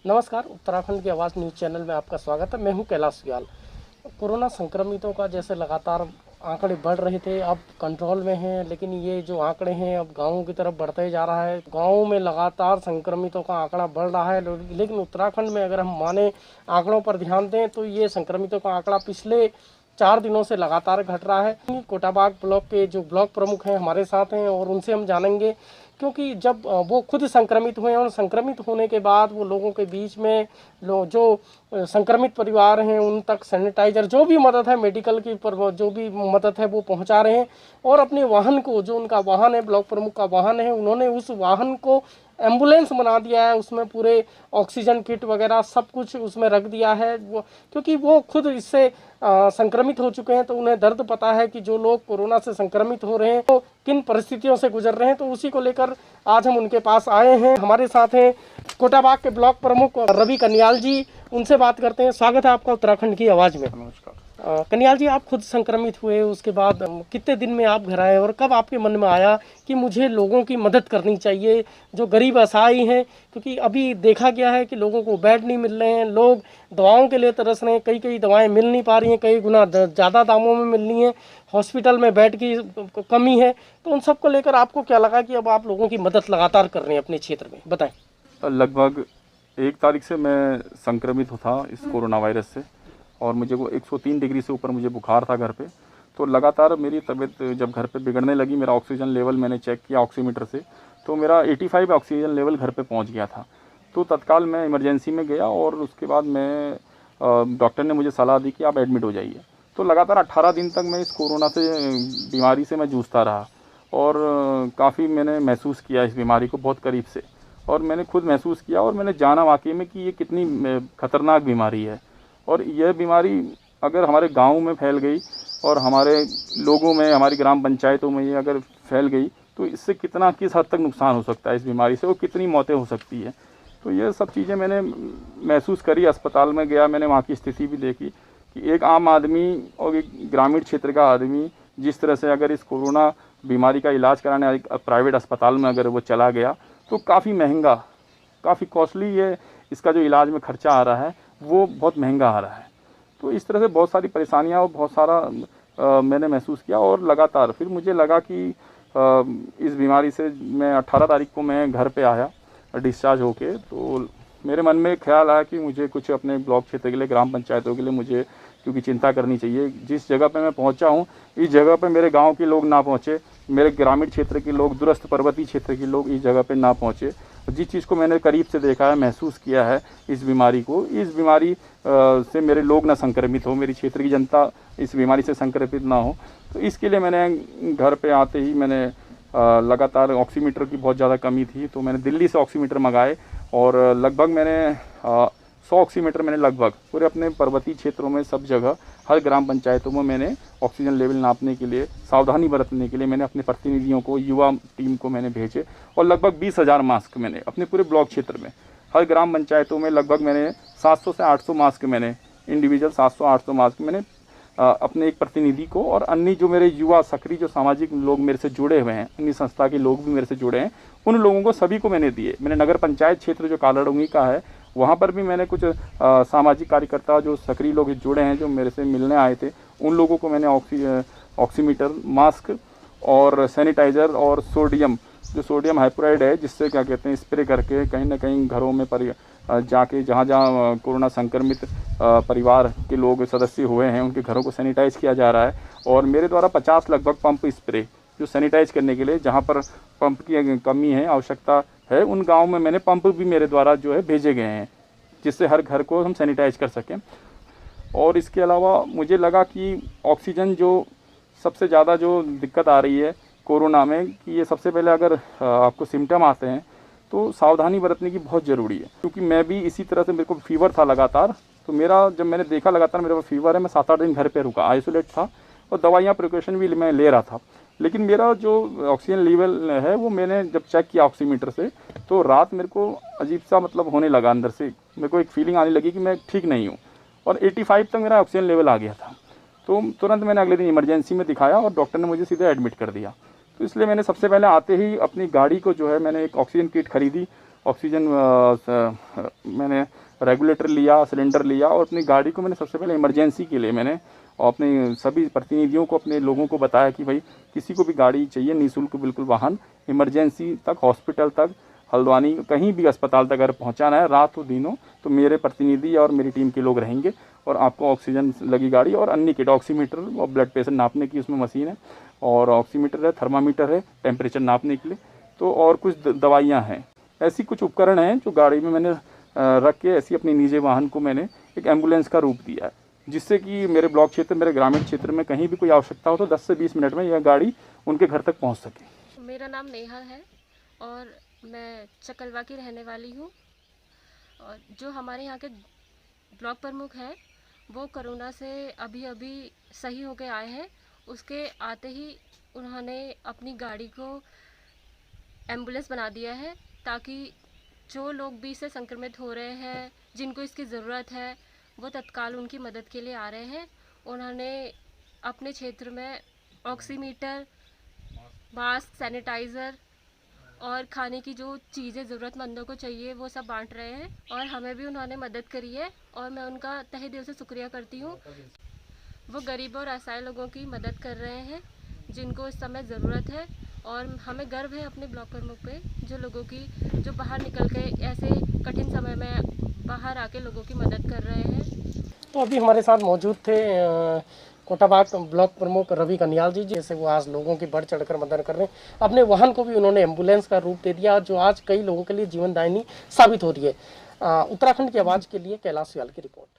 नमस्कार, उत्तराखंड की आवाज़ न्यूज़ चैनल में आपका स्वागत है। मैं हूं कैलाश ग्याल। कोरोना संक्रमितों का जैसे लगातार आंकड़े बढ़ रहे थे, अब कंट्रोल में हैं, लेकिन ये जो आंकड़े हैं अब गाँवों की तरफ बढ़ते जा रहा है। गाँवों में लगातार संक्रमितों का आंकड़ा बढ़ रहा है, लेकिन उत्तराखंड में अगर हम माने आंकड़ों पर ध्यान दें तो ये संक्रमितों का आंकड़ा पिछले 4 दिनों से लगातार घट रहा है। कोटाबाग ब्लॉक के जो ब्लॉक प्रमुख हैं हमारे साथ हैं और उनसे हम जानेंगे, क्योंकि जब वो खुद संक्रमित हुए और संक्रमित होने के बाद वो लोगों के बीच में जो संक्रमित परिवार हैं उन तक सैनिटाइजर जो भी मदद है मेडिकल की पर जो भी मदद है वो पहुंचा रहे हैं। और अपने वाहन को, जो उनका वाहन है, ब्लॉक प्रमुख का वाहन है, उन्होंने उस वाहन को एम्बुलेंस बना दिया है। उसमें पूरे ऑक्सीजन किट वगैरह सब कुछ उसमें रख दिया है। वो क्योंकि वो खुद इससे संक्रमित हो चुके हैं, तो उन्हें दर्द पता है कि जो लोग कोरोना से संक्रमित हो रहे हैं तो किन परिस्थितियों से गुजर रहे हैं। तो उसी को लेकर आज हम उनके पास आए हैं। हमारे साथ हैं कोटाबाग के ब्लॉक प्रमुख रवि कन्याल जी, उनसे बात करते हैं। स्वागत है आपका उत्तराखंड की आवाज़ में। नमस्कार। कन्याल जी, आप खुद संक्रमित हुए, उसके बाद कितने दिन में आप घर आए और कब आपके मन में आया कि मुझे लोगों की मदद करनी चाहिए जो गरीब असहाय हैं? क्योंकि अभी देखा गया है कि लोगों को बेड नहीं मिल रहे हैं, लोग दवाओं के लिए तरस रहे हैं, कई कई दवाएं मिल नहीं पा रही हैं, कई गुना ज़्यादा दामों में मिल रही हैं, हॉस्पिटल में बेड की कमी है। तो उन सब को लेकर आपको क्या लगा कि अब आप लोगों की मदद लगातार कर रहे हैं अपने क्षेत्र में? बताएं। लगभग 1 तारीख से मैं संक्रमित था इस कोरोना वायरस से, और मुझे वो 103 डिग्री से ऊपर मुझे बुखार था घर पे। तो लगातार मेरी तबीयत जब घर पे बिगड़ने लगी, मेरा ऑक्सीजन लेवल मैंने चेक किया ऑक्सीमीटर से, तो मेरा 85 ऑक्सीजन लेवल घर पे पहुंच गया था। तो तत्काल मैं इमरजेंसी में गया और उसके बाद मैं डॉक्टर ने मुझे सलाह दी कि आप एडमिट हो जाइए। तो लगातार 18 दिन तक मैं इस कोरोना से बीमारी से मैं जूझता रहा, और काफ़ी मैंने महसूस किया इस बीमारी को बहुत करीब से, और मैंने खुद महसूस किया और मैंने जाना वाकई में कि ये कितनी ख़तरनाक बीमारी है। और यह बीमारी अगर हमारे गांव में फैल गई और हमारे लोगों में, हमारी ग्राम पंचायतों में ये अगर फैल गई, तो इससे किस हद तक नुकसान हो सकता है इस बीमारी से, और कितनी मौतें हो सकती है। तो ये सब चीज़ें मैंने महसूस करी। अस्पताल में गया, मैंने वहाँ की स्थिति भी देखी कि एक आम आदमी और एक ग्रामीण क्षेत्र का आदमी जिस तरह से अगर इस कोरोना बीमारी का इलाज कराने प्राइवेट अस्पताल में अगर वो चला गया, तो काफ़ी महंगा, काफ़ी कॉस्टली ये इसका जो इलाज में ख़र्चा आ रहा है वो बहुत महंगा आ रहा है। तो इस तरह से बहुत सारी परेशानियां और बहुत सारा मैंने महसूस किया। और लगातार फिर मुझे लगा कि इस बीमारी से मैं 18 तारीख को मैं घर पे आया डिस्चार्ज होके। तो मेरे मन में ख्याल आया कि मुझे कुछ अपने ब्लॉक क्षेत्र के लिए, ग्राम पंचायतों के लिए मुझे क्योंकि चिंता करनी चाहिए। जिस जगह पे मैं पहुंचा हूं, इस जगह पे मेरे गांव के लोग ना पहुंचे, मेरे ग्रामीण क्षेत्र के लोग, दूरस्थ पर्वतीय क्षेत्र के लोग इस जगह पे ना पहुंचे। जिस चीज़ को मैंने करीब से देखा है, महसूस किया है, इस बीमारी को, इस बीमारी से मेरे लोग ना संक्रमित हो, मेरी क्षेत्र की जनता इस बीमारी से संक्रमित ना हो। तो इसके लिए मैंने घर पे आते ही मैंने लगातार ऑक्सीमीटर की बहुत ज़्यादा कमी थी, तो मैंने दिल्ली से ऑक्सीमीटर मंगाए, और लगभग मैंने 100 ऑक्सीमीटर मैंने लगभग पूरे अपने पर्वतीय क्षेत्रों में सब जगह हर ग्राम पंचायतों में मैंने ऑक्सीजन लेवल नापने के लिए, सावधानी बरतने के लिए मैंने अपने प्रतिनिधियों को, युवा टीम को मैंने भेजे। और लगभग 20,000 मास्क मैंने अपने पूरे ब्लॉक क्षेत्र में हर ग्राम पंचायतों में लगभग मैंने 700 से 800 मास्क मैंने इंडिविजुअल 700-800 मास्क मैंने अपने एक प्रतिनिधि को, और अन्य जो मेरे युवा सक्रिय जो सामाजिक लोग मेरे से जुड़े हुए हैं, अन्य संस्था के लोग भी मेरे से जुड़े हैं, उन लोगों को सभी को मैंने दिए। मैंने नगर पंचायत क्षेत्र जो कालाडूंगी का है, वहाँ पर भी मैंने कुछ सामाजिक कार्यकर्ता जो सक्रिय लोग जुड़े हैं, जो मेरे से मिलने आए थे, उन लोगों को मैंने ऑक्सीमीटर, मास्क और सैनिटाइज़र और जो सोडियम हाइपोराइड है, जिससे क्या कहते हैं स्प्रे करके कहीं ना कहीं घरों में जाके जहाँ जहाँ कोरोना संक्रमित परिवार के लोग सदस्य हुए हैं उनके घरों को सैनिटाइज किया जा रहा है। और मेरे द्वारा 50 लगभग पंप स्प्रे जो सैनिटाइज करने के लिए, जहाँ पर पंप की कमी है, आवश्यकता है, उन गाँव में मैंने पंप भी मेरे द्वारा जो है भेजे गए हैं, जिससे हर घर को हम सैनिटाइज कर सकें। और इसके अलावा मुझे लगा कि ऑक्सीजन जो सबसे ज़्यादा जो दिक्कत आ रही है कोरोना में, कि ये सबसे पहले अगर आपको सिम्टम आते हैं तो सावधानी बरतने की बहुत ज़रूरी है। क्योंकि मैं भी इसी तरह से, मेरे को फीवर था लगातार, तो जब मैंने देखा लगातार मेरे को फीवर है, मैं 7-8 दिन घर पे रुका, आइसोलेट था, और दवाइयाँ प्रिकॉशन भी मैं ले रहा था। लेकिन मेरा जो ऑक्सीजन लेवल है वो मैंने जब चेक किया ऑक्सीमीटर से, तो रात मेरे को अजीब सा मतलब होने लगा, अंदर से मेरे को एक फीलिंग आने लगी कि मैं ठीक नहीं हूँ, और 85 तक मेरा ऑक्सीजन लेवल आ गया था। तो तुरंत मैंने अगले दिन इमरजेंसी में दिखाया और डॉक्टर ने मुझे सीधे एडमिट कर दिया। तो इसलिए मैंने सबसे पहले आते ही अपनी गाड़ी को जो है, मैंने एक ऑक्सीजन किट खरीदी ऑक्सीजन मैंने रेगुलेटर लिया, सिलेंडर लिया और अपनी गाड़ी को मैंने सबसे पहले इमरजेंसी के लिए मैंने अपने सभी प्रतिनिधियों को, अपने लोगों को बताया कि भाई किसी को भी गाड़ी चाहिए निःशुल्क बिल्कुल वाहन, इमरजेंसी तक, हॉस्पिटल तक, हल्द्वानी कहीं भी अस्पताल तक अगर पहुंचाना है रात हो दिन हो तो मेरे प्रतिनिधि और मेरी टीम के लोग रहेंगे और आपको ऑक्सीजन लगी गाड़ी और अन्य किट, ऑक्सीमीटर और ब्लड प्रेशर नापने की उसमें मशीन है और ऑक्सीमीटर है, थर्मामीटर है टेम्परेचर नापने के लिए, तो और कुछ दवाइयाँ हैं। ऐसी कुछ उपकरण हैं जो गाड़ी में मैंने रख के ऐसी अपनी निजी वाहन को मैंने एक एम्बुलेंस का रूप दिया है, जिससे कि मेरे ब्लॉक क्षेत्र, मेरे ग्रामीण क्षेत्र में कहीं भी कोई आवश्यकता हो तो 10 से 20 मिनट में यह गाड़ी उनके घर तक पहुंच सके। मेरा नाम नेहा है और मैं चकलवा की रहने वाली हूँ। और जो हमारे यहाँ के ब्लॉक प्रमुख हैं वो कोरोना से अभी अभी सही होके आए हैं। उसके आते ही उन्होंने अपनी गाड़ी को एम्बुलेंस बना दिया है ताकि जो लोग भी इससे संक्रमित हो रहे हैं, जिनको इसकी ज़रूरत है, वो तत्काल उनकी मदद के लिए आ रहे हैं। उन्होंने अपने क्षेत्र में ऑक्सीमीटर, मास्क, सैनिटाइज़र और खाने की जो चीज़ें ज़रूरतमंदों को चाहिए वो सब बांट रहे हैं और हमें भी उन्होंने मदद करी है और मैं उनका तहे दिल से शुक्रिया करती हूँ। वो गरीबों और असहाय लोगों की मदद कर रहे हैं जिनको इस समय ज़रूरत है और हमें गर्व है अपने ब्लॉक प्रमुख पे, जो लोगों की, जो बाहर निकल के ऐसे कठिन समय में बाहर आके लोगों की मदद कर रहे हैं। तो अभी हमारे साथ मौजूद थे कोटाबाग ब्लॉक प्रमुख रवि कन्याल जी, जैसे वो आज लोगों की बढ़ चढ़कर मदद कर रहे हैं। अपने वाहन को भी उन्होंने एम्बुलेंस का रूप दे दिया जो आज कई लोगों के लिए जीवनदायिनी साबित हो रही है। उत्तराखंड की आवाज़ के लिए कैलाश याल की रिपोर्ट।